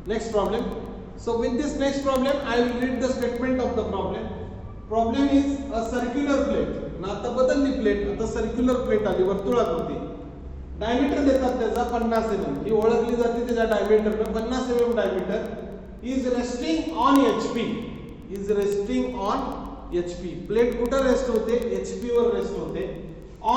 Next problem. So with this next problem, I will read the statement of the problem. Problem is a circular plate. ना आता बदलली plate, आता circular plate आली वर्तुळाकृती. Diameter देतात त्याचा 50 mm. ही ओळखली जाते त्याच्या डायमीटरने 50 mm diameter is resting on HP. Is resting on HP. Plate कुठे रेस्ट होते? HP वर रेस्ट होते.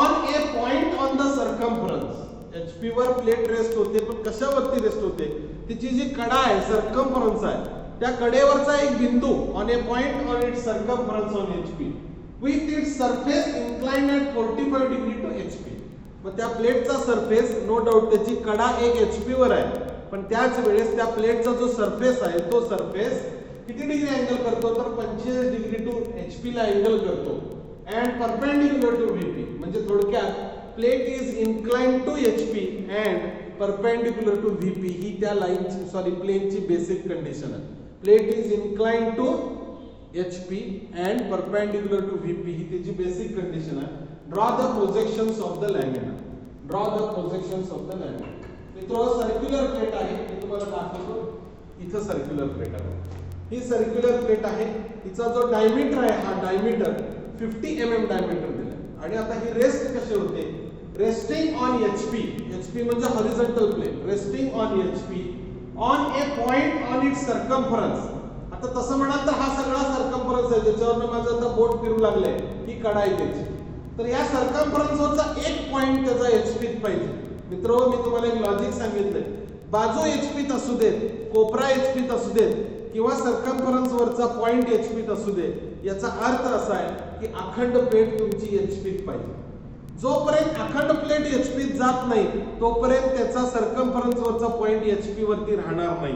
On a point on the circumference. HP वर प्लेट रेस्ट होते, पण कशावरती रेस्ट होते? तिची जी कडा आहे सर्कम्फरन्स आहे त्या कडेवरचा एक बिंदू on a point on its circumference on HP with its surface inclined at 45 degree to HP. मग त्या प्लेटचा सरफेस नो डाऊट त्याची कडा एक HP वर आहे, पण त्याच वेळेस त्या प्लेटचा जो सरफेस आहे तो सरफेस किती डिग्री अँगल करतो? तर 25 डिग्री टू HP ला अँगल करतो. And perpendicular to VP. म्हणजे थोडक्यात plate is inclined to HP and perpendicular to VP. ही त्या लाईनची प्लेनची बेसिक कंडिशन आहे. Plate is inclined to HP and perpendicular to VP ही त्याची बेसिक कंडिशन आहे. Draw the projections of the lamina. Draw the projections of the lamina. मित्रांनो circular plate आहे, मी तुम्हाला दाखवतो. इथं सर्क्युलर प्लेट आहे. ही सर्क्युलर प्लेट आहे. तिचा जो डायमीटर आहे हा डायमीटर 50 mm डायमीटर दिला आणि आता ही रेस्ट कशी होते? Resting on HP. HP म्हणजे horizontal plane. Resting on HP on a point on its circumference. आता तसं म्हणाल तर हा सगळा सर्कम्फरन्स आहे ज्याच्यावर माझं आता बोट फिरू लागलंय. ही कडा आहे त्याची. तर या सर्कम्फरन्स वरचा एक पॉइंट त्याचा HP पाहिजे. मित्रो मी तुम्हाला एक लॉजिक सांगितलंय. बाजू HP त असू देत, कोपरा HP त असू देत किंवा सर्कम्फरन्स वरचा पॉइंट HP असू दे, याचा अर्थ असा आहे की अखंड प्लेट तुमची HP पाहिजे. जोपर्यंत अखंड प्लेट HP जात नाही तोपर्यंत त्याचा सर्कम्फरन्स वरचा पॉइंट HP वरती राहणार नाही.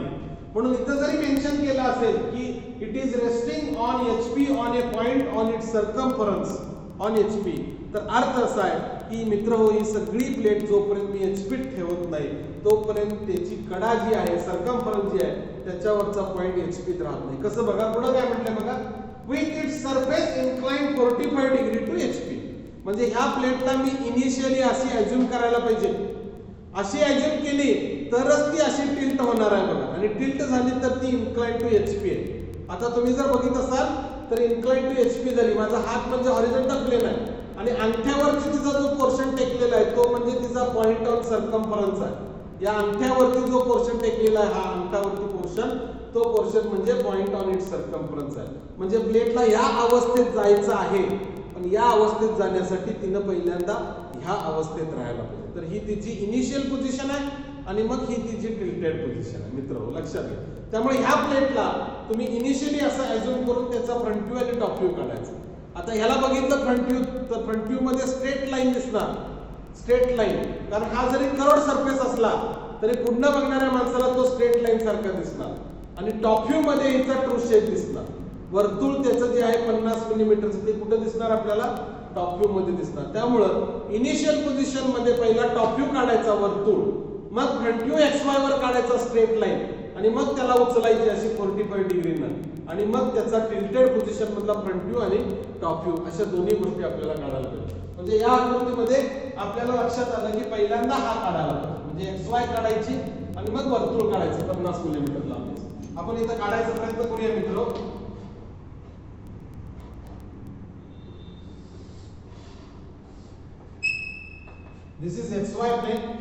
म्हणून इथं जरी मेन्शन केलं असेल की it is resting on HP on a point on its circumference on HP, तर अर्थ असा आहे की मित्र हो, ही सगळी प्लेट जोपर्यंत मी HP ठेवत नाही तोपर्यंत त्याची कडा जी आहे सर्कम्फरन्स जी आहे त्याच्यावरचा पॉइंट HP राहत नाही. कसं बघा, पुढे काय म्हटलंय बघा, with its surface inclined 45 degree to HP. म्हणजे ह्या प्लेटला मी इनिशियली अशी अज्युम करायला पाहिजे. अशी अज्युम केली तरच ती अशी टिल्ट होणार आहे बघा, आणि टिल्ट झाली तर ती इन्क्लाइंड टू HP आहे. आता तुम्ही जर बघित असाल तर इन्क्लाइंड टू HP झाली. माझा हात म्हणजे हॉरिझॉन्टल प्लेन आहे आणि अंगठ्यावरती तिचा जो पोर्शन टेकलेला आहे तो म्हणजे तिचा पॉइंट ऑफ सर्कम्फरन्स आहे. या अंगठ्यावरती जो पोर्शन टेकलेला आहे हा अंगठावरती पोर्शन, तो पोर्शन म्हणजे पॉइंट ऑन इट्स सर्कम्फरन्स आहे. म्हणजे प्लेटला या अवस्थेत जायचं आहे, पण या अवस्थेत जाण्यासाठी तिनं पहिल्यांदा ह्या अवस्थेत राहायला पाहिजे. तर ही तिची इनिशियल पोझिशन आहे आणि मग ही तिची टिल्टेड पोझिशन आहे. मित्र लक्षात घ्या. त्यामुळे ह्या प्लेटला तुम्ही इनिशियली असं अज्युम करून त्याचा फ्रंट व्ह्यू आणि टॉप व्ह्यू काढायचा. आता ह्याला बघितलं फ्रंट व्ह्यू, तर फ्रंट व्ह्यू मध्ये स्ट्रेट लाईन दिसणार. स्ट्रेट लाईन, कारण हा जरी कर्व्ड सरफेस असला तरी पुन्हा बघणाऱ्या माणसाला तो स्ट्रेट लाईन सारखा दिसणार. आणि टॉप व्ह्यू मध्ये याचा ट्रू शेप दिसणार. वर्तुळ त्याचं जे आहे 50 मिलीमीटरचं ते कुठं दिसणार आपल्याला? टॉप व्ह्यू मध्ये दिसणार. त्यामुळं इनिशियल पोझिशन मध्ये पहिला टॉप व्ह्यू काढायचा वर्तुळ, मग फ्रंट व्ह्यू XY वर काढायचा स्ट्रेट लाईन आणि मग त्याला उचलायची अशी 45 डिग्रीनं आणि मग त्याचा टिल्टेड पोझिशन मधला फ्रंट व्ह्यू आणि टॉप व्ह्यू अशा दोन्ही गोष्टी आपल्याला काढायला पाहिजे. म्हणजे या आकृतीमध्ये आपल्याला लक्षात आलं की पहिल्यांदा हा काढायला पाहिजे. म्हणजे XY काढायची आणि मग वर्तुळ काढायचं 50 मिलीमीटर लांबीचं. आपण इथं काढायचा प्रयत्न करूया मित्र. This is XY plane,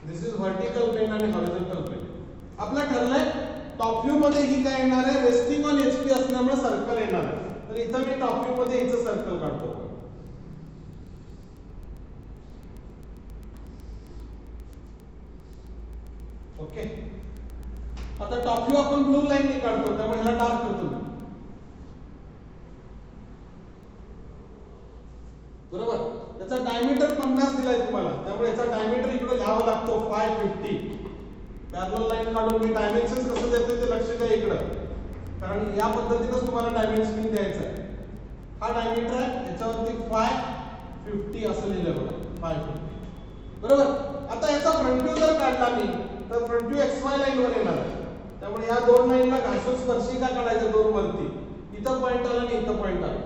this is vertical plane आणि हॉरिझॉन्टल प्लेन. आपलं ठरलंय टॉप व्ह्यू मध्ये ही काय येणार आहे? रेस्टिंग ऑन HP असल्यामुळे सर्कल येणार आहे. तर इथं मी टॉप व्ह्यू मध्ये हिचं सर्कल काढतो. ओके, आता टॉप व्ह्यू आपण ब्लू लाईन ने काढतो त्यामुळे ह्याला डार्क करतो. बरोबर, याचा डायमीटर 50 दिलाय तुम्हाला, त्यामुळे याचा डायमीटर इकडे घ्यावा लागतो 550. पॅरलल लाईन काढून मी डायमेन्शन्स कसं देते ते लक्ष द्या इकडे, कारण या पद्धतीनेच तुम्हाला डायमेन्शनिंग द्यायचं आहे. हा डायमीटर आहे, याच्यावरती 550 असं लिहिलं बघा, 550. बरोबर. आता याचा फ्रंट व्ह्यू जर काढला मी तर फ्रंट व्ह्यू XY लाईन वर येणार आहे. त्यामुळे या दोन लाईनला घासून स्पर्शिका काढायच्या दोन वरती. इथं पॉइंट आला आणि इथं पॉइंट आला.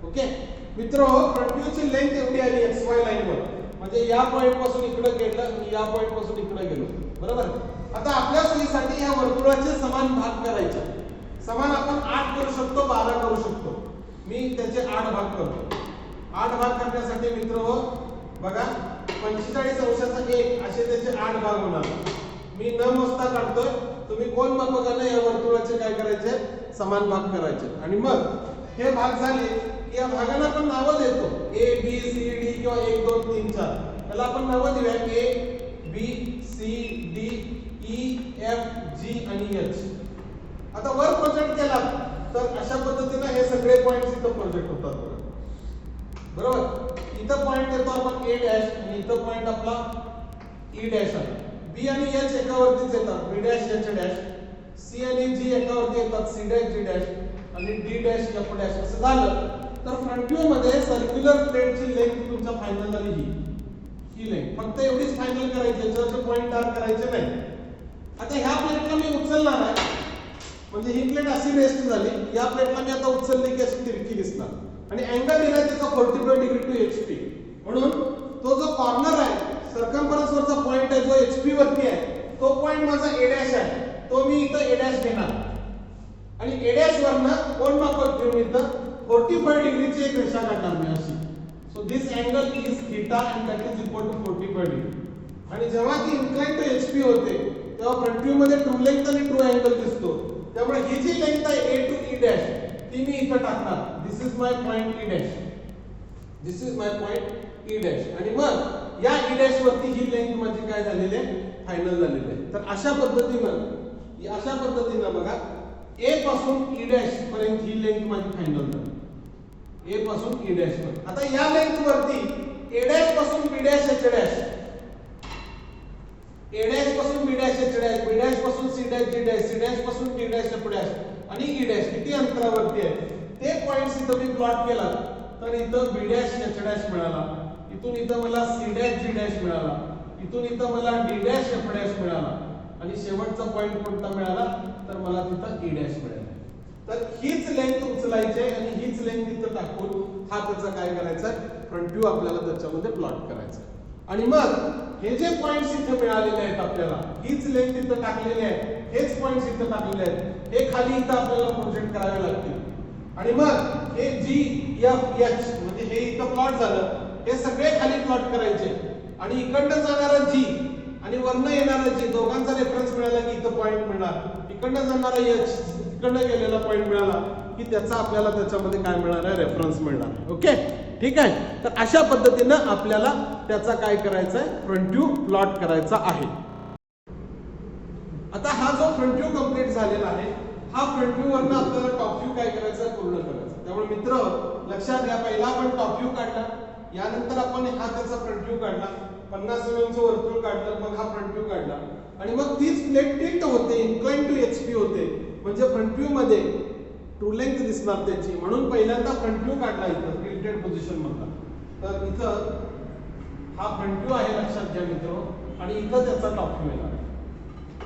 ओके मित्र, फ्रंट व्ह्यूची लेंथ एवढी आली XY लाईन वर, म्हणजे या पॉइंट पासून इकडे गेलं, या पॉइंट पासून इकडे गेलो. बरोबर. आता आपल्या सोयीसाठी ह्या वर्तुळाचे समान भाग करायचे. समान आपण 8 करू शकतो, 12 करू शकतो. मी त्याचे 8 भाग करतो. 8 भाग करण्यासाठी मित्र बघा 45 अंशाचा 1 असे त्याचे 8 भाग होणार. मी न मोजता काढतोय. तुम्ही कोण मापकाने या वर्तुळाचे काय करायचे, समान भाग करायचे. आणि मग हे भाग झाले की या भागांना आपण नावं देतो. ए बी सी डी किंवा 1 2 3 4 त्याला आपण नावं देऊया. A B C D E F G आणि एच. आता वर प्रोजेक्ट केला तर अशा पद्धतीने हे सगळे पॉइंट्स इथं प्रोजेक्ट होतात. बरोबर. इथं पॉइंट देतो आपण ए डॅश आणि इथं पॉइंट आपला ई डॅश आहे. बी आणि एच एकावरतीच येतात, बी डॅश एच डॅश. सी आणि जी एकावरती येतात, सी डॅश जी डॅश. आणि डी डॅश एफ डॅश. असं झालं तर फ्रंट व्ह्यू मध्ये सर्क्युलर प्लेटची लेंथ तुमच्या फायनल झाली ही लेंथ. फक्त एवढीच फायनल करायची, याच्यावरचे पॉइंट तयार करायचे नाही. आता ह्या प्लेटला मी उचलणार आहे, म्हणजे ही प्लेट अशी रेस्ट झाली. या प्लेटला मी आता उचलली की अशी तिरकी दिसणार. आणि अँगल दिलाय त्याचा 45 डिग्री टू एचपी. म्हणून तो जो कॉर्नर आहे, सर्कम्फरन्स वरचा पॉइंट आहे जो एचपी वरती आहे, तो पॉइंट माझा ए डॅश आहे. तो मी इथं ए डॅश घेणार आणि ए डॅश वरनं कोण मापक घेऊन इथं 45 डिग्रीची एक रेषा काढणार मी अशी. So this angle is theta and that is equal to 45 degree. आणि जेव्हा ती इन्क्लाइन टू एचपी होते तेव्हा फ्रंट व्ह्यू मध्ये ट्रू लेंथ आणि ट्रू अँगल दिसतो. त्यामुळे ही जी लेंथ आहे ए टू ई डॅश ती मी इथं टाकणार. This is my point E dash. This is my point E dash. आणि मग या ई डॅश वरती ही लेंथ माझी काय झालेली आहे, फायनल झालेली आहे. तर अशा पद्धतीनं बघा ए पासून ई डॅश पर्यंत ही लेंथ माझी फायनल झाली. ए पासून ई डॅश पर्यंत. आता या लेंथ वरती ए डॅश पासून B dash H dash, A dash पासून B dash H dash, B dash पासून C dash G dash, C dash पासून डी डॅश एफ डॅश आणि ई डॅश किती अंतरावरती आहे ते पॉइंट्स इथं मी प्लॉट केला तर इथं बी डॅश एच डॅश मिळाला. इथून इथं मला सी डॅश जी डॅश मिळाला. इथून इथं मला डी डॅश एफ डॅश मिळाला. आणि शेवटचा पॉइंट कोणता मिळाला तर मला तिथं ई डॅश मिळाला. तर हीच लेंथ उचलायची आणि हीच लेंथ तिथं टाकून हा त्याचा काय करायचा, फ्रंट व्ह्यू आपल्याला त्याच्यामध्ये प्लॉट करायचा. आणि मग हे जे पॉइंट्स इथे मिळालेले आहेत आपल्याला, हीच लेंथ इथं टाकलेली आहे, हेच पॉइंट्स इथं टाकलेले आहेत, हे खाली इथं आपल्याला प्रोजेक्ट करावे लागतील. आणि मग हे जी एफ एच म्हणजे हे इथं प्लॉट झालं, हे सगळे खाली प्लॉट करायचे. आणि इकडनं जाणारा जी आणि वरनं येणारा जी दोघांचा रेफरन्स मिळाला की इथं पॉइंट मिळणार. इकडनं जाणारा एच इकडनं गेलेला पॉइंट मिळाला की त्याचा आपल्याला त्याच्यामध्ये काय मिळणार आहे, रेफरन्स मिळणार. ओके, ठीक आहे. तर अशा पद्धतीनं आपल्याला त्याचा काय करायचा आहे, फ्रंट व्ह्यू प्लॉट करायचा आहे. आता हा जो फ्रंट व्ह्यू कंप्लीट झालेला आहे, हा फ्रंट व्ह्यू वरनं आपल्याला टॉप व्ह्यू काय करायचा आहे, पूर्ण करायचा. त्यामुळे मित्र लक्षात घ्या, पहिला आपण टॉप व्ह्यू काढला, यानंतर आपण हा त्याचा फ्रंट व्ह्यू काढला, 50 mm वर्तुळ काढलं, मग हा फ्रंट व्ह्यू काढला. आणि मग तीच प्लेट टिल्ट होते, इन्क्लाइन टू एचपी होते, म्हणजे फ्रंट व्ह्यू मध्ये ट्रू लेंथ दिसणार त्याची. म्हणून पहिल्यांदा फ्रंट व्ह्यू काढला इथं टिल्टेड पोझिशन मधला. तर इथं हा फ्रंट व्ह्यू आहे, लक्षात घ्या मित्र. आणि इथं त्याचा टॉप व्ह्यू येणार.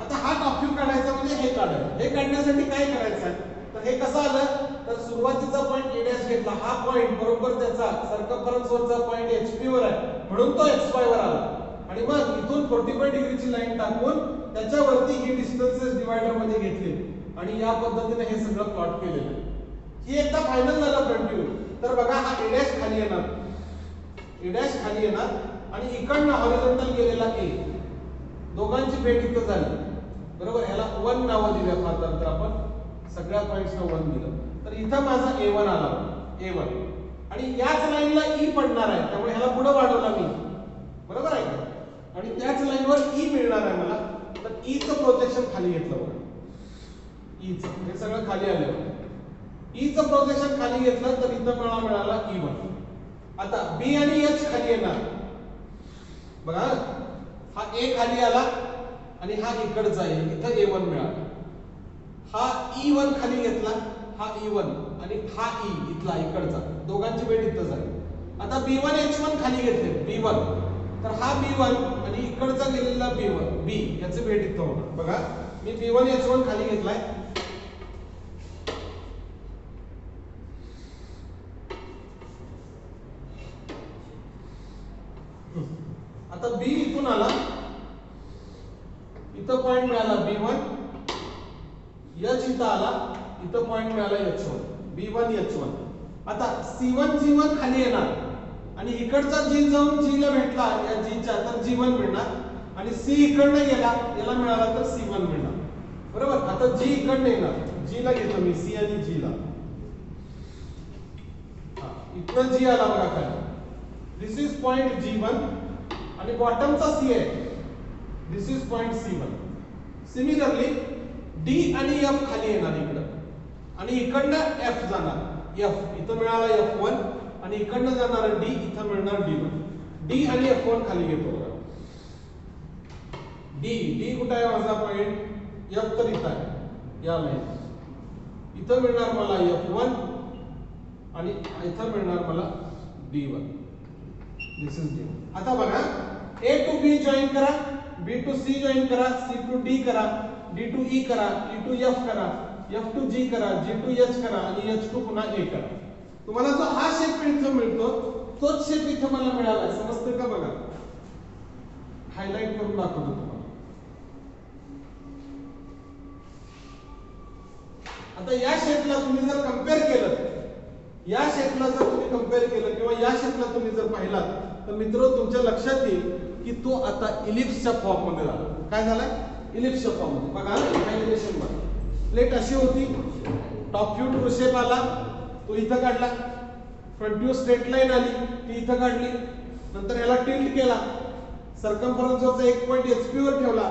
आता हा टॉप व्ह्यू काढायचा म्हणजे हे काढायचं. हे काढण्यासाठी काय करायचं आहे, तर हे कसं आलं तर सुरुवातीचा पॉइंट ए डॅश घेतला, हा पॉइंट बरोबर त्याचा सर्कम्फरन्स वरचा पॉइंट एचपी वर आहे म्हणून तो एक्स वाय वर आला. आणि मग इथून 45 डिग्रीची लाईन टाकून त्याच्यावरती ही डिस्टन्सेस डिवायडर मध्ये घेतली आणि या पद्धतीने हे सगळं प्लॉट केलेलं आहे. ही एकदा फायनल झालं फ्रंट व्ह्यू. तर बघा हा ए डॅश खाली येणार, ए डॅश खाली येणार आणि इकडनं हॉरिझॉन्टल गेलेला ए, दोघांची भेट इथं झाली. बरोबर, ह्याला 1 नाव दिलं. फार तर आपण सगळ्या पॉइंट्सना 1 दिलं. तर इथं माझा A1 आला, A1. आणि याच लाईनला E पडणार आहे, त्यामुळे ह्याला पुढे वाढवला मी. बरोबर आहे का? आणि त्याच लाईनवर E मिळणार आहे मला. तर E चं प्रोजेक्शन खाली घेतलं बघा. E चं हे सगळं खाली आलं. E चं प्रोजेक्शन खाली घेतलं तर इथं मला मिळाला E1. आता B आणि H खाली येणार. बघा हा A खाली आला आणि हा इकडचा आहे, इथं A1 मिळाला. हा E1 खाली घेतला, हा E1 आणि हा E इथला इकडचा, दोघांची भेट इथं झाली. आता B1 H1 खाली घेतले, B1. तर हा B1 आणि इकडचा गेलेला B1 B याची भेट इथं होणार. बघा मी B1 H1 खाली घेतलाय. आता B इथून आला, इथं पॉइंट मिळाला B1, H इथं आला, इथं पॉइंट मिळाला H1, B1 H1. आता C1 G1 खाली येणार आणि इकडचा G जाऊन G ला भेटला या G च्या, तर G1 मिळणार आणि C इकडनं गेला याला मिळाला तर C1 मिळणार. बरोबर. आता G इकडनं येणार, G ला घेतो मी, C आणि G ला. इथं G आला बघा खाली. दिस इज पॉइंट G1 आणि बॉटमचा C आहे. This is point C1. Similarly D आणि F खाली येणार इकडं आणि इकडनं F जाणार. F इथं मिळाला F1 आणि इकडनं जाणार D, इथं मिळणार D1. D आणि F1 खाली घेतो बघा. D कुठे आहे माझा पॉइंट? F तर इथं आहे या लाईन. इथं मिळणार मला F1 आणि इथं मिळणार मला D1. This is D1. आता बघा A to B जॉइन करा, B to C जॉइन करा, C to D करा, D to E करा, E to F करा, F to G करा, G to H करा आणि H to पुन्हा A करा. तुम्हाला जो हा शेप इथं मिळतो तोच शेप इथं मला मिळाला. समजते का? बघा हायलाइट करून दाखवतो तुम्हाला. आता या शेपला तुम्ही जर कंपेअर केलं, या शेपला जर तुम्ही कंपेअर केलं किंवा या शेपला तुम्ही जर पाहिलात तर मित्र तुमच्या लक्षात येईल की तो आता इलिप्सच्या फॉर्म मध्ये झाला. काय झालाय? इलिप्सच्या फॉर्म मध्ये. बघा इमॅजिनेशन मध्ये प्लेट अशी होती, टॉप व्ह्यू ट्रू शेप आला, तो इथं काढला, फ्रंट व्ह्यू स्ट्रेट लाईन आली, ती इथं काढली, नंतर याला टिल्ट केला, सर्कम्फरन्सचा एक पॉइंट HP वर ठेवला,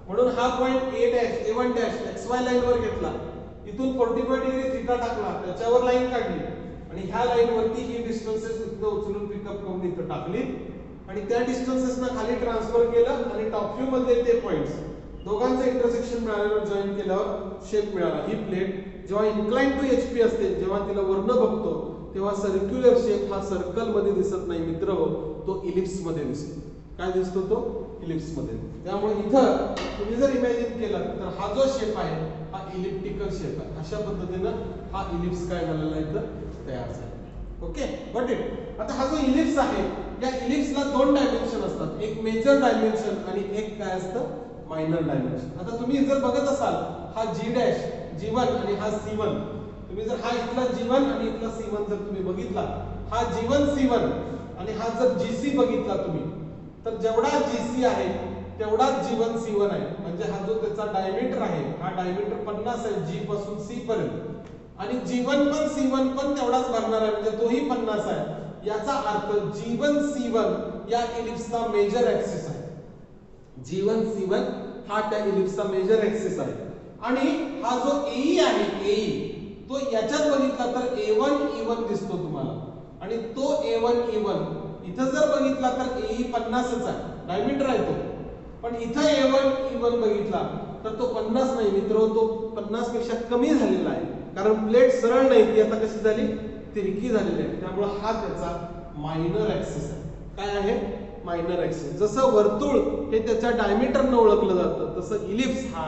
म्हणून हा point A', A1' XY line वर घेतला, इथून 45 डिग्री थीटा टाकला, त्याच्यावर लाईन काढली आणि ह्या लाईन वरती ही डिस्टन्सेस इथं उचलून पिकअप करून इथं टाकली आणि त्या डिस्टन्सेसना खाली ट्रान्सफर केलं आणि टॉप व्ह्यू मध्ये ते पॉइंट्स दोघांचं इंटरसेक्शन मिळाल्यावर जॉईन केल्यावर शेप मिळाला. ही प्लेट जेव्हा इन्क्लाइन टू HP असते, जेव्हा तिला वर्ण बघतो तेव्हा सर्क्युलर शेप हा सर्कल मध्ये दिसत नाही मित्र, तो इलिप्स मध्ये दिसतो. काय दिसतो? तो इलिप्स मध्ये. त्यामुळे इथं तुम्ही जर इमॅजिन केलं तर हा जो शेप आहे हा इलिप्टिकल शेप आहे. अशा पद्धतीनं हा इलिप्स काय झालेला आहे तर तयार झाला. Okay, got it. आता हा जो इलिप्स आहे या इलिप्सला दोन डायमेन्शन असतात, एक मेजर डायमेन्शन आणि एक काय असतं? Minor dimension. आता तुम्ही जर बघत असाल हा G', G1 आणि हा C1, तुम्ही जर हा इथला G1 आणि इथला C1 जर तुम्ही बघितला, हा G1 C1 आणि हा जर GC बघितला तुम्ही, तर जेवढा GC आहे तेवढाच G1 C1 आहे. म्हणजे हा जो त्याचा डायमीटर आहे हा डायमीटर 50 आहे G पासून C पर्यंत आणि G1 पण C1 पण तेवढाच भरणार आहे, म्हणजे तोही 50 आहे. याचा अर्थ G1 C1 या इलिप्सचा मेजर ऍक्सिस आहे. G1 C1 हा त्या इलिप्सचा मेजर ऍक्सिस आहे आणि हा जो AE आहे AE तो याच्यात बघितला तर A1 E1 दिसतो तुम्हाला आणि तो A1 E1 इथं जर बघितला तर AE 50च आहे, डायमीटर आहे तो. पण इथं A1 E1 बघितला तर तो 50 नाही मित्र, तो 50 पेक्षा कमी झालेला आहे, कारण प्लेट सरळ नाही, ती आता कशी झाली? तिरकी झालेली आहे. त्यामुळे हा त्याचा मायनर ऍक्सिस आहे. काय आहे? Minor axis. जसं वर्तुळ हे त्याच्या डायमीटरने ओळखलं जातं, तसं इलिप्स हा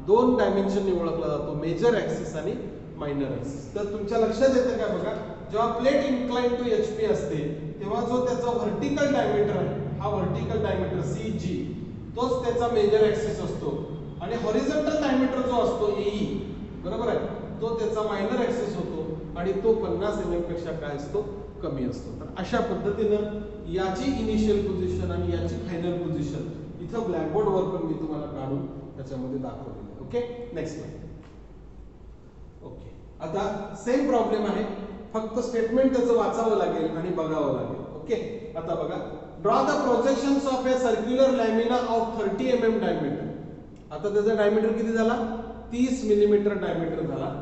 दोन डायमेन्शनने ओळखला जातो, मेजर ऍक्सिस आणि मायनर ऍक्सिस. तर तुमच्या लक्षात येतं का? बघा जेव्हा प्लेट इन्क्लाइन टू HP असते तेव्हा जो त्याचा व्हर्टिकल डायमीटर आहे हा व्हर्टिकल डायमीटर CG तोच त्याचा मेजर ऍक्सिस असतो आणि हॉरिझॉन्टल डायमीटर जो असतो AE, बरोबर आहे, तो त्याचा मायनर ऍक्सिस होतो आणि तो 50 mm पेक्षा काय असतो? कमी असतो. तर अशा पद्धतीनं याची इनिशियल पोझिशन आणि याची फायनल पोझिशन इथं ब्लॅकबोर्ड वर पण मी तुम्हाला काढून त्याच्यामध्ये दाखवलेली. Okay, next slide. ओके, आता सेम प्रॉब्लेम आहे, फक्त स्टेटमेंट त्याचं वाचावं लागेल आणि बघावं लागेल. ओके, आता बघा, draw the projections of A circular lamina of 30 mm diameter. आता त्याचा डायमीटर किती झाला? 30 मिलीमीटर डायमीटर झाला.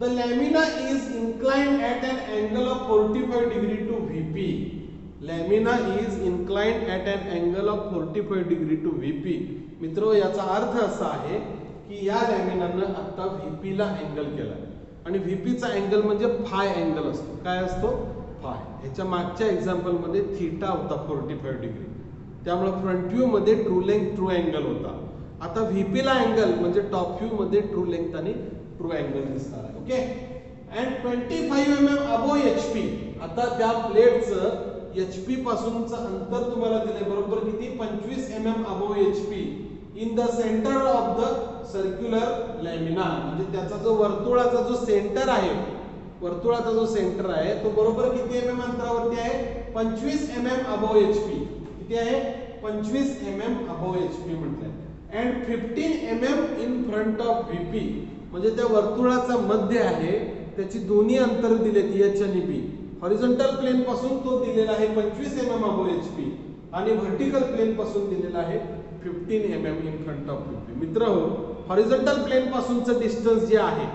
The lamina is inclined at an angle of 45 degree to VP. Lamina is inclined at an angle of 45 degree to VP. मित्रो, याचा अर्थ असा आहे की या लॅमिनानं आता VP ला अँगल केला आणि VP चा अँगल म्हणजे फाय अँगल असतो. काय असतो? फाय. ह्याच्या मागच्या एक्झाम्पल मध्ये थीटा होता 45 डिग्री, त्यामुळे फ्रंट व्ह्यू मध्ये ट्रू लेंथ ट्रू अँगल होता. आता VP ला अँगल म्हणजे टॉप व्ह्यू मध्ये ट्रू लेंथ आणि ट्रू अँगल दिसणार आहे. Okay, and 25 mm above HP. आता त्या प्लेटचं HP पासूनचं अंतर तुम्हाला दिले, बरोबर किती? 25 mm above HP. In the centre of the circular lamina, म्हणजे त्याचा जो वर्तुळाचा जो सेंटर आहे, वर्तुळाचा जो सेंटर आहे तो बरोबर किती mm अंतरावरती आहे, 25 mm अबोव HP. किती आहे, 25 mm अबोव HP म्हटलंय. And 15 mm in front of VP, म्हणजे त्या वर्तुळाचा मध्य आहे, त्याची दोन्ही अंतर दिलेत H आणि B. हॉरिझॉन्टल प्लेन पासून तो दिलेला आहे 25 mm अबोव HP आणि व्हर्टिकल प्लेन पासून दिलेला आहे 15 mm in front of VP. मित्रहो, हॉरिझॉन्टल प्लेन पासूनचं डिस्टन्स जे आहे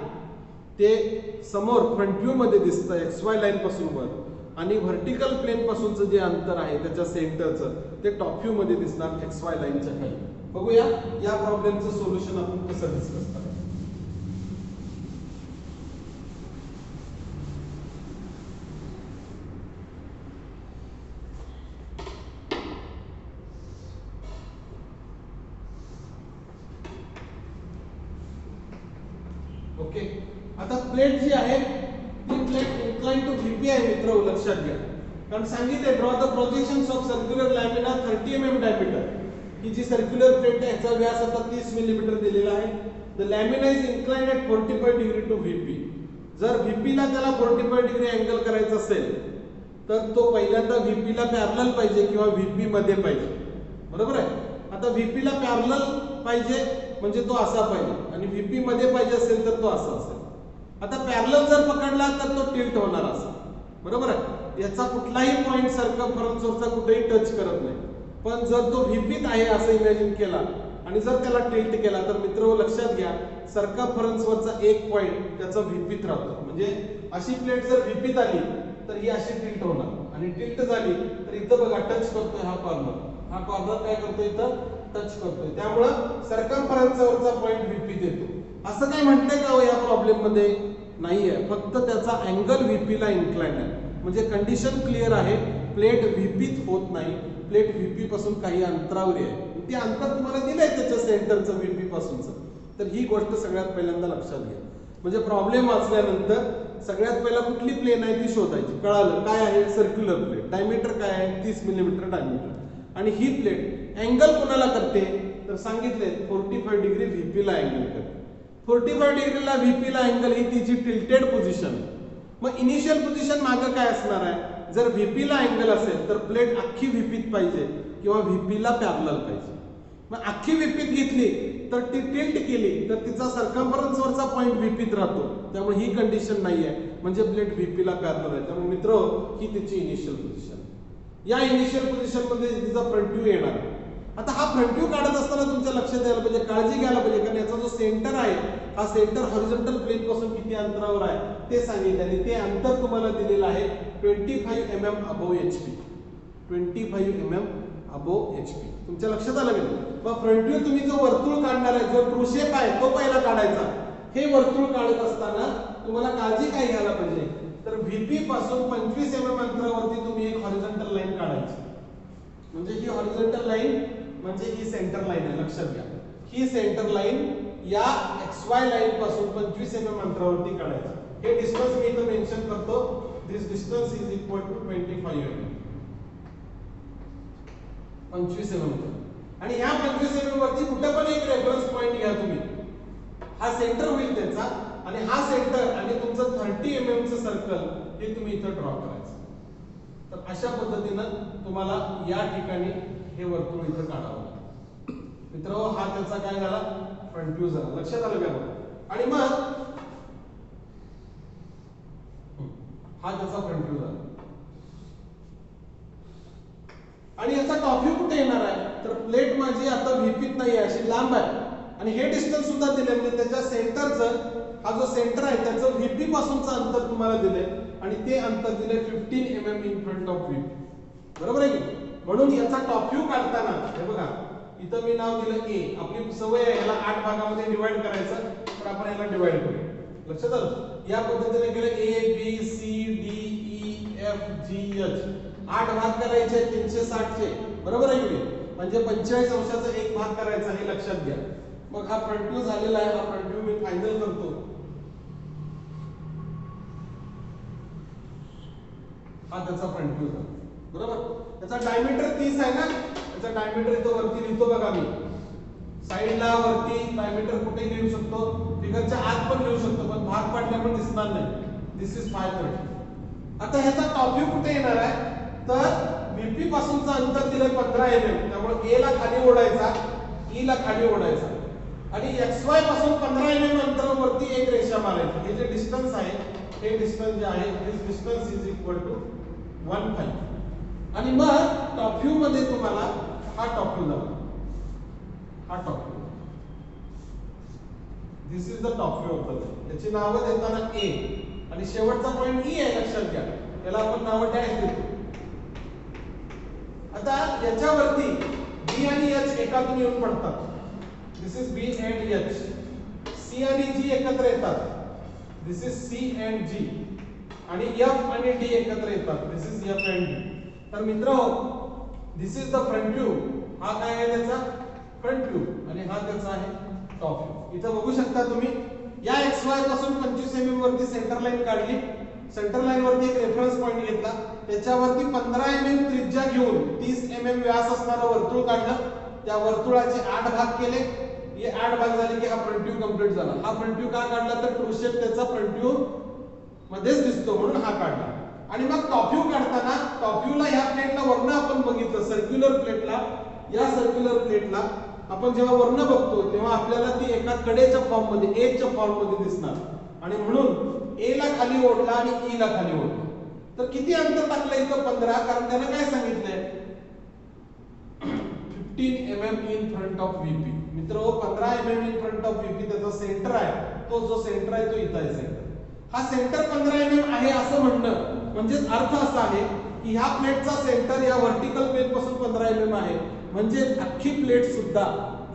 ते समोर फ्रंट व्ह्यू मध्ये दिसतं XY लाईन पासून वर, आणि व्हर्टिकल प्लेन पासूनचं जे अंतर आहे त्याच्या सेंटरचं ते टॉप व्ह्यू मध्ये दिसणार XY लाईनच्या खाली. बघूया या प्रॉब्लेमचं सोल्युशन आपण कसं डिस्कस करायचं. ओके, आता प्लेट जी आहे ती प्लेट इन्क्लाइन टू VP आहे मित्र, लक्षात घ्या. कारण सांगितले draw the projections of circular lamina 30 mm diameter. ही जी सर्क्युलर प्लेट आहे याचा व्यास आता 30 मिलीमीटर दिलेला आहे. The lamina is inclined at 45 degree to VP. जर VP ला त्याला 45 डिग्री अँगल करायचा असेल तर तो पहिल्यांदा VP ला पॅरलल पाहिजे किंवा VP मध्ये पाहिजे, बरोबर आहे. आता VP ला पॅरलल पाहिजे म्हणजे तो असा पाहिजे, आणि VP मध्ये पाहिजे असेल तर तो असा असेल. आता पॅरलल जर पकडला तर तो टिल्ट होणार असा, बरोबर आहे. याचा कुठलाही पॉइंट सर्कमफरन्सवरचा कुठेही टच करत नाही. पण जर तो VPत आहे असं इमॅजिन केला आणि जर त्याला टिल्ट केला तर मित्र लक्षात घ्या, सर्कमफरन्सवरचा एक पॉइंट त्याचा VPत राहतो. म्हणजे अशी प्लेट जर VPत आली तर ही अशी टिल्ट होणार, आणि टिल्ट झाली तर इथं बघा टच करतोय हा कॉर्नर, हा कॉर्नर काय करतोय इथं टच करतोय. त्यामुळं सर्कमफरन्सवरचा पॉइंट VPत येतो. असं काय म्हटलंय का या प्रॉब्लेम मध्ये? नाहीये, फक्त त्याचा अँगल VP ला इन्क्लाइंड आहे. म्हणजे कंडिशन क्लिअर आहे, प्लेट VPत होत नाही, प्लेट VP पासून काही अंतरावर आहे. ते अंतर तुम्हाला दिलंय त्याच्या सेंटरचं VP पासूनचं. तर ही गोष्ट सगळ्यात पहिल्यांदा लक्षात घ्या. म्हणजे प्रॉब्लेम वाचल्यानंतर सगळ्यात पहिला कुठली प्लेन आहे ती शोधायची. कळालं काय आहे, सर्क्युलर प्लेट. डायमीटर काय आहे, 30 मिलीमीटर डायमीटर. आणि ही प्लेट अँगल कोणाला करते तर सांगितले 45 डिग्री VP ला अँगल करते. 45 डिग्रीला VP ला अँगल ही तिची टिल्टेड पोझिशन. मग इनिशियल पोझिशन मागं काय असणार आहे, जर VP ला अँगल असेल तर प्लेट अख्खी VPत पाहिजे किंवा VP ला पॅरलल पाहिजे. मग अख्खी VPत घेतली तर ती टिल्ट केली तर तिचा सर्कमफरन्सवरचा पॉइंट VPत राहतो. त्यामुळे ही कंडिशन नाही आहे, म्हणजे प्लेट VP ला पॅरलल आहे. त्यामुळे मित्र ही तिची इनिशियल पोझिशन. या इनिशियल पोझिशन मध्ये तिचा फ्रंट व्ह्यू येणार. आता हा फ्रंट व्ह्यू काढत असताना तुमच्या लक्षात यायला पाहिजे, काळजी घ्यायला पाहिजे, कारण याचा जो सेंटर आहे हा सेंटर हॉरिझॉन्टल प्लेन पासून किती अंतरावर आहे ते सांगितले, आणि ते अंतर तुम्हाला दिलेलं आहे 25 mm above HP. 25 mm above HP. तुमच्या लक्षात आलं की? मग फ्रंट व्ह्यू तुम्ही जो वर्तुळ काढणार आहे, जो ट्रू शेप आहे तो पहिला काढायचा. हे वर्तुळ काढत असताना तुम्हाला काळजी काय घ्यायला पाहिजे तर VP पासून 25 mm अंतरावरती तुम्ही एक हॉरिझॉन्टल लाईन काढायची. म्हणजे ही हॉरिझॉन्टल लाईन म्हणजे ही सेंटर लाईन आहे, लक्षात घ्या. ही सेंटर लाईन या XY लाईन पासून 25 mm अंतरावरती काढायची. हे डिस्टन्स मी इथं मेन्शन करतो. This distance is equal to 25 mm. 25 mm. आणि या 25 mm वरती कुठे पण एक रेफरन्स पॉइंट घ्या तुम्ही. हा सेंटर होईल त्याचा, आणि हा सेंटर आणि तुमचं 30 mm चं सर्कल हे तुम्ही इथं ड्रॉ करायचं. तर अशा पद्धतीनं तुम्हाला या ठिकाणी हे वर्तुळ इथं काढावं लागेल. मित्रांनो, हा त्याचा काय झाला, फ्रंट व्ह्यू झाला. लक्षात आलं का? आणि मग हा त्याचा फ्रंट व्ह्यू झाला. आणि याचा टॉप व्ह्यू कुठे येणार आहे तर प्लेट माझी आता VPत नाही आहे, अशी लांब आहे, आणि हे डिस्टन्स सुद्धा दिले. म्हणजे त्याच्या सेंटरचं हा जो सेंटर आहे त्याचं VP पासूनचं अंतर तुम्हाला दिले, आणि ते अंतर दिले 15 mm in front of VP. बरोबर आहे की? म्हणून याचा टॉप व्ह्यू काढताना हे बघा, इथं मी नाव दिलं A. आपली सवय आहे याला 8 भागामध्ये डिवाइड करायचं, तर आपण याला डिवाइड करूया. लक्षात आलं? या पद्धतीने केलं A B C D E F G H. 8 भाग करायचे 360 चे, बरोबर आहे की? म्हणजे 45 अंशाचा एक भाग करायचा, हे लक्षात घ्या. मग हा फ्रंट व्ह्यू झालेला आहे. हा फ्रंट व्ह्यू मी फायनल करतो. हा त्याचा फ्रंट व्ह्यू झाला, बरोबर. त्याचा डायमीटर 30 आहे ना, त्याचा डायमीटर इथं वरती लिहितो बघा मी. साइडला वरती डायमीटर कुठे घेऊ शकतो, फिगरच्या आत पण घेऊ शकतो, पण भाग पाडल्यामुळे दिसणार नाही. दिस इज 530. आता ह्याचा टॉप व्ह्यू कुठे येणार आहे, तर VP पासूनचं अंतर दिलंय 15 mm, त्यामुळे A ला खाली ओढायचा, E ला खाली ओढायचा आणि XY पासून 15 mm अंतरावरती एक रेषा मारायची. हे जे डिस्टन्स आहे, हे डिस्टन्स जे आहे, दिस डिस्टन्स इज इक्वल टू 1.5. आणि मग टॉप व्ह्यू मध्ये तुम्हाला हा टॉप व्ह्यू दाखवा, हा top view. This is the top view of the. त्याची नावं देताना A आणि शेवटचा पॉइंट E आहे, लक्षात घ्या. याला आपण नावं डॅश देतो. आता याच्यावरती B आणि H एकातून येऊन पडतात. This is B and H. C आणि G एकत्र येतात. This is C and G. आणि F आणि D एकत्र येतात. This is F and D. तर मित्रांनो, this is the front view. हा काय आहे त्याचा फ्रंट व्ह्यू आणि हा त्याचा आहे टॉप व्ह्यू. इथं बघू शकता तुम्ही, या XY पासून 25 mm वरती सेंटर लाईन काढली. सेंटर लाईन वरती एक रेफरन्स पॉइंट घेतला, त्याच्यावरती 15 mm त्रिज्या घेऊन 30 mm व्यास असणारं वर्तुळ काढलं. त्या वर्तुळाचे 8 भाग केले. हे 8 भाग झाले की हा फ्रंट व्ह्यू कंप्लीट झाला. हा फ्रंट व्ह्यू का काढला, तर ट्रू शेप त्याचा फ्रंट व्ह्यू मध्येच दिसतो म्हणून हा काढला. आणि मग टॉप व्ह्यू काढताना टॉप व्ह्यूला ह्या प्लेटला वरनं आपण बघितलं, सर्क्युलर प्लेटला, या सर्क्युलर प्लेटला आपण जेव्हा वरनं बघतो तेव्हा आपल्याला ती एका कडेच्या फॉर्म मध्ये, एजच्या फॉर्म मध्ये दिसणार. आणि म्हणून A ला खाली ओढला आणि E ला खाली ओढला. तर किती अंतर टाकलं इथं 15, कारण त्यानं काय सांगितलंय 15 mm in front of VP. मित्र 15 mm in front of VP त्याचा सेंटर आहे. तो जो सेंटर आहे तो इथं आहे सेंटर. हा सेंटर 15 mm आहे असं म्हणणं म्हणजे अर्थ असा आहे की ह्या प्लेटचा सेंटर या व्हर्टिकल प्लेन पासून 15 mm आहे. म्हणजे अख्खी प्लेट सुद्धा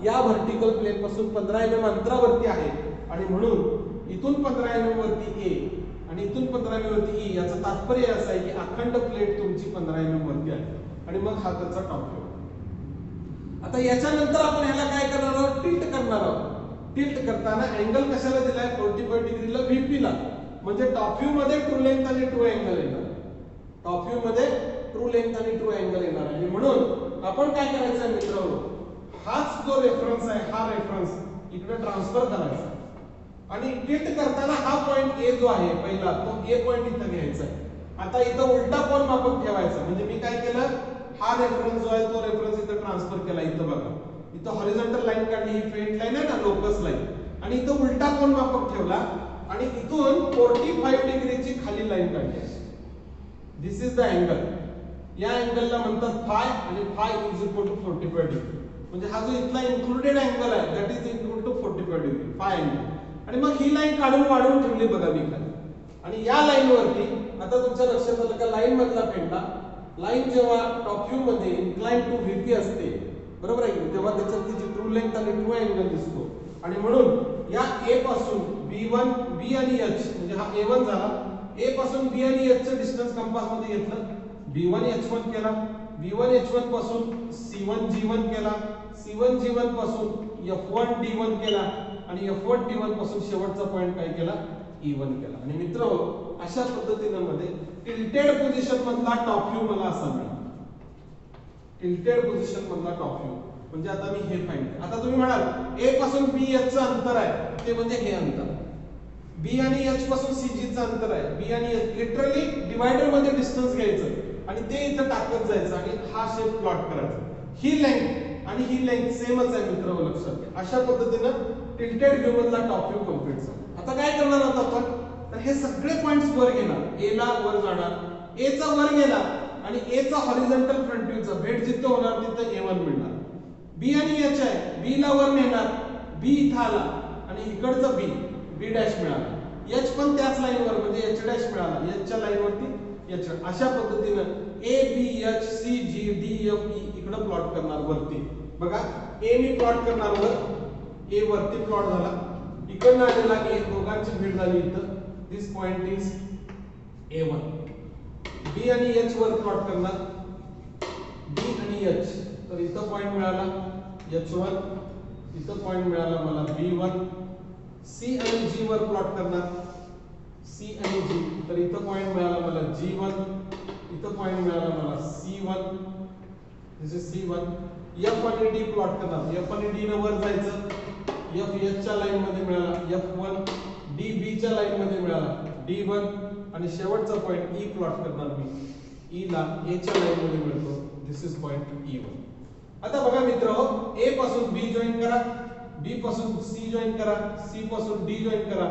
या व्हर्टिकल प्लेन पासून 15 mm अंतरावरती आहे. आणि म्हणून इथून 15 mm वरती A आणि इथून 15 mm वरती E, याचं तात्पर्य असं आहे की अखंड प्लेट तुमची 15 mm वरती आहे. आणि मग हा त्याचा टॉप व्ह्यू. आता याच्यानंतर आपण ह्याला काय करणार आहोत, टिल्ट करणार आहोत. टिल्ट करताना अँगल कशाला दिलाय, 45 डिग्रीला VP ला. म्हणजे टॉप व्ह्यू मध्ये ट्रू लेंथ आणि ट्रू अँगल येणार. टॉप व्ह्यू मध्ये ट्रू लेंथ आणि ट्रू अँगल येणार. आणि म्हणून आपण काय करायचं आहे मित्रांनो, हाच जो रेफरन्स आहे, हा रेफरन्स इकडे ट्रान्सफर करायचा आणि टिल्ट करताना हा पॉइंट A जो आहे पहिला, तो A पॉइंट इथं घ्यायचा आहे. आता इथं उलटा कोन मापक ठेवायचा. म्हणजे मी काय केलं, हा रेफरन्स जो आहे तो रेफरन्स इथं ट्रान्सफर केला. इथं बघा, इथं हॉरिझॉन्टल लाईन काढली, ही फेंट लाईन आहे ना, लोकस लाईन, आणि इथं उलटा कोन मापक ठेवला आणि इथून 45 डिग्रीची खाली लाईन काढली. This is the angle. या अँगलला म्हणतात फाय आणि phi is equal to 45 degree. म्हणजे हा जो इथला इन्क्लुडेड अँगल आहे that is equal to 45 degree, phi angle. आणि मग ही लाईन काढून वाढवून ठेवली बघा मी खाली. आणि या लाईन वरती आता तुमच्या लक्षात आलं का, लाईन मधला पेंडा, लाईन जेव्हा टॉप व्ह्यू मध्ये इन्क्लाइन टू VP असते, बरोबर आहे, तेव्हा त्याच्यात तिची ट्रू लेंथ आणि ट्रू अँगल दिसतो. आणि म्हणून या A पासून B1, B आणि H, म्हणजे हा A1 झाला. A पासून B आणि H चं डिस्टन्स कंपास मध्ये घेतलं, B1 H1 केला. B1 H1 पासून C1 G1 केला. C1 G1 पासून F1 D1 केला आणि F1 D1 पासून शेवटचा पॉइंट काय केला, E1 केला. आणि मित्रांनो, अशा पद्धतीने मध्ये टिल्टेड पोझिशन मधला टॉप व्ह्यू मला असा मिळाला. टिल्टेड पोझिशन मधला टॉप व्ह्यू म्हणजे आता मी हे फाइंड. आता तुम्ही म्हणाल A पासून B H चं अंतर आहे, ते म्हणजे हे अंतर. B आणि H पासून C G चं अंतर आहे. B आणि H लिटरली डिवायडर मध्ये डिस्टन्स घ्यायचं आणि ते इथं टाकत जायचं आणि हा शेप प्लॉट करायचा. ही लेंथ आणि ही लेंथ सेमच आहे मित्रांनो, लक्षात घ्या. अशा पद्धतीनं टिल्टेड व्ह्यू मधला टॉप व्ह्यू कंप्लीट झाला. आता काय करणार आहोत आपण, तर हे सगळे पॉइंट्स वर घेणार. A ला वर जाणार, A चा वर गेला आणि A चा हॉरिझॉन्टल फ्रंट व्ह्यूचा भेट जिथं होणार तिथं A1 मिळणार. B आणि H आहे, B ला वर नेणार, B इथं आला आणि इकडचा B डॅश मिळाला. H पण त्याच लाईन वर म्हणजे H डॅश मिळाला, H च्या लाईन वरती H. अशा पद्धतीनं A B H C G D F E इकडे प्लॉट करणार वरती. बघा, A मी प्लॉट करणार वर, A वरती प्लॉट झाला, इकडनं आलेला A, दोघांची भेट झाली इथं. दिस पॉइंट इज A1. B आणि H वर प्लॉट करणार, B आणि H, तर इथं पॉइंट मिळाला H1, इथं पॉइंट मिळाला मला B1. C आणि G वर प्लॉट करणार, C आणि G, तर इथं पॉइंट मिळाला मला G1, इथं पॉइंट मिळाला मला C1, this is C1. F आणि डी प्लॉट करणार. एफ आणि डी न वर जायचं, एफ एच च्या लाईन मध्ये मिळाला F1, डी बी च्या लाईन मध्ये मिळाला D1 आणि शेवटचा पॉइंट E प्लॉट करणार मी. E ला A च्या लाईन मध्ये मिळतो. This is point E1. आता बघा मित्रांनो, A पासून B जॉइन करा, B पासून C जॉइन करा, C पासून D जॉइन करा,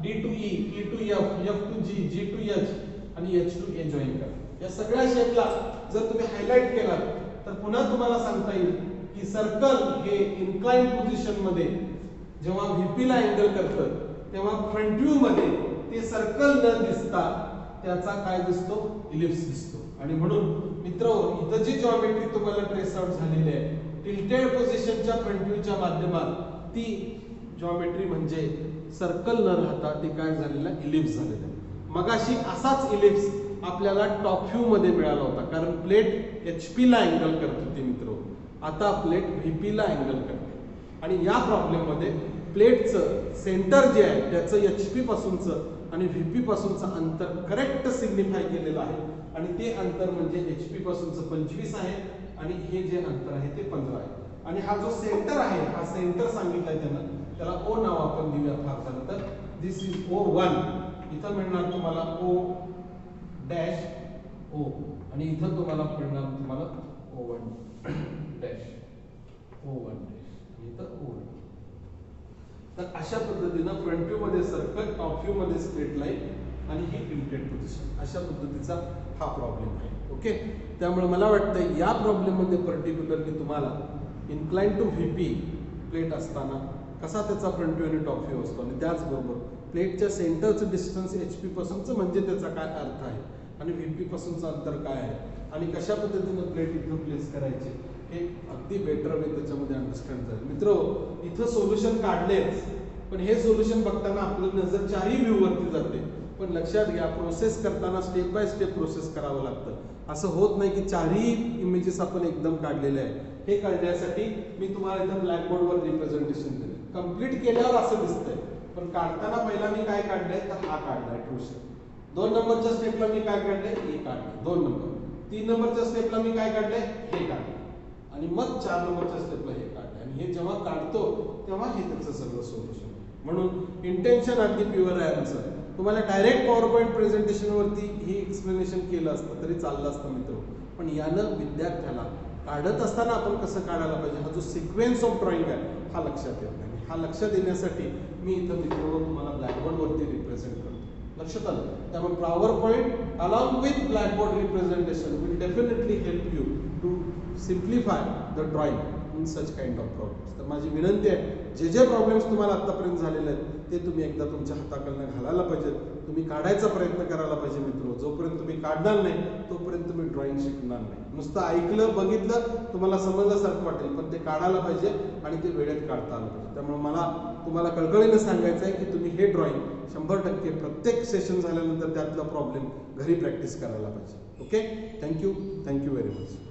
D to E, E to F, F to G, G to H आणि H टू A जॉइन करा. या सगळ्या शेपला जर तुम्ही हायलाइट केलात तर पुन्हा तुम्हाला सांगता येईल की सर्कल हे इन्क्लाइन पोझिशन मध्ये जेव्हा VP ला अँगल करतं तेव्हा फ्रंट व्ह्यू मध्ये ते सर्कल न दिसता त्याचा काय दिसतो, इलिप्स दिसतो. आणि म्हणून मित्रांनो, इथं जी जॉमेट्री तुम्हाला ट्रेस आउट झालेली आहे टिल्टेड पोझिशनच्या फ्रंट व्ह्यूच्या माध्यमात, ती जॉमेट्री म्हणजे सर्कल न राहता ते काय झालेलं आहे, इलिप्स झालेलं आहे. मगाशी असाच इलिप्स आपल्याला टॉप व्ह्यू मध्ये मिळाला होता, कारण प्लेट HP ला अँगल करत होती मित्रांनो. आता प्लेट VP ला अँगल करते. आणि या प्रॉब्लेम मध्ये प्लेटचं सेंटर जे आहे त्याचं HP पासूनचं आणि VP पासूनचं अंतर करेक्ट सिग्निफाय केलेलं आहे. आणि ते अंतर म्हणजे HP पासूनचं 25 आहे आणि हे जे अंतर आहे ते 15 आहे. आणि हा जो सेंटर आहे, हा सेंटर सांगितलाय त्याला O नाव आपण देऊया फार झालं तर. दिस इज O1. इथं मिळणार तुम्हाला O डॅश O आणि इथं तुम्हाला मिळणार तुम्हाला O1 डॅश O1 डॅश आणि इथं O1. तर अशा पद्धतीनं फ्रंट व्ह्यू मध्ये सर्कल, टॉप व्ह्यू मध्ये स्ट्रेट लाईन आणि ही टिल्टेड पोझिशन, अशा पद्धतीचा हा प्रॉब्लेम आहे. ओके, त्यामुळे मला वाटतं या प्रॉब्लेम मध्ये पर्टिक्युलरली तुम्हाला इन्क्लाइन टू VP प्लेट असताना कसा त्याचा फ्रंट व्ह्यू आणि टॉप व्ह्यू असतो आणि त्याचबरोबर प्लेटच्या सेंटरचं डिस्टन्स HP पासूनचं म्हणजे त्याचा काय अर्थ आहे आणि VP पासूनचं अंतर काय आहे आणि कशा पद्धतीनं प्लेट इथं प्लेस करायची हे अगदी बेटर वे त्याच्यामध्ये अंडरस्टँड झालं. मित्र, इथं सोल्युशन काढलेच, पण हे सोल्युशन बघताना आपली नजर चारही व्ह्यू वरती जाते. पण लक्षात घ्या, प्रोसेस करताना स्टेप बाय स्टेप प्रोसेस करावं लागतं. असं होत नाही की चारही इमेजेस आपण एकदम काढलेले आहे. हे काढण्यासाठी मी तुम्हाला इथं ब्लॅकबोर्डवर रिप्रेझेंटेशन दिले. कंप्लीट केल्यावर असं दिसतंय, पण काढताना पहिला मी काय काढलंय तर हा काढलाय ट्रू शेप. 2 नंबरच्या स्टेपला मी काय काढलंय, हे काढलंय 2 नंबर. 3 नंबरच्या स्टेपला मी काय काढलंय, हे काढलंय आणि मग 4 नंबरच्या स्टेपला हे काढलंय. आणि हे जेव्हा काढतो तेव्हा हे त्याचं सगळं सोल्युशन. म्हणून इंटेन्शन अगदी प्युअर आहे आमचं. तुम्हाला डायरेक्ट पॉवर पॉईंट प्रेझेंटेशन वरती हे एक्सप्लेनेशन केलं असतं तरी चाललं असतं मित्र, पण यानं विद्यार्थ्याला काढत असताना आपण कसं काढायला पाहिजे हा जो सिक्वेन्स ऑफ ड्रॉइंग आहे हा लक्षात येत नाही. हा लक्षात येण्यासाठी मी इथं मित्रांनो तुम्हाला ब्लॅकबोर्ड वरती रिप्रेझेंट करतो. लक्षात आलं? त्यामुळे power point along with blackboard representation will definitely help you to simplify the drawing in such kind of problems. तर माझी विनंती आहे, जे प्रॉब्लेम्स तुम्हाला आतापर्यंत झालेले आहेत ते तुम्ही एकदा तुमच्या हाताखालनं घालायला पाहिजे, तुम्ही काढायचा प्रयत्न करायला पाहिजे मित्र. जोपर्यंत तुम्ही काढणार नाही तोपर्यंत तुम्ही ड्रॉइंग शिकणार नाही. नुसतं ऐकलं बघितलं तुम्हाला समजल्यासारखं वाटेल, पण ते काढायला पाहिजे आणि ते वेळेत काढता आलं पाहिजे. त्यामुळे मला तुम्हाला कळकळीनं सांगायचं आहे की तुम्ही हे ड्रॉइंग 100% प्रत्येक सेशन झाल्यानंतर त्यातला प्रॉब्लेम घरी प्रॅक्टिस करायला पाहिजे. Okay, thank you very much.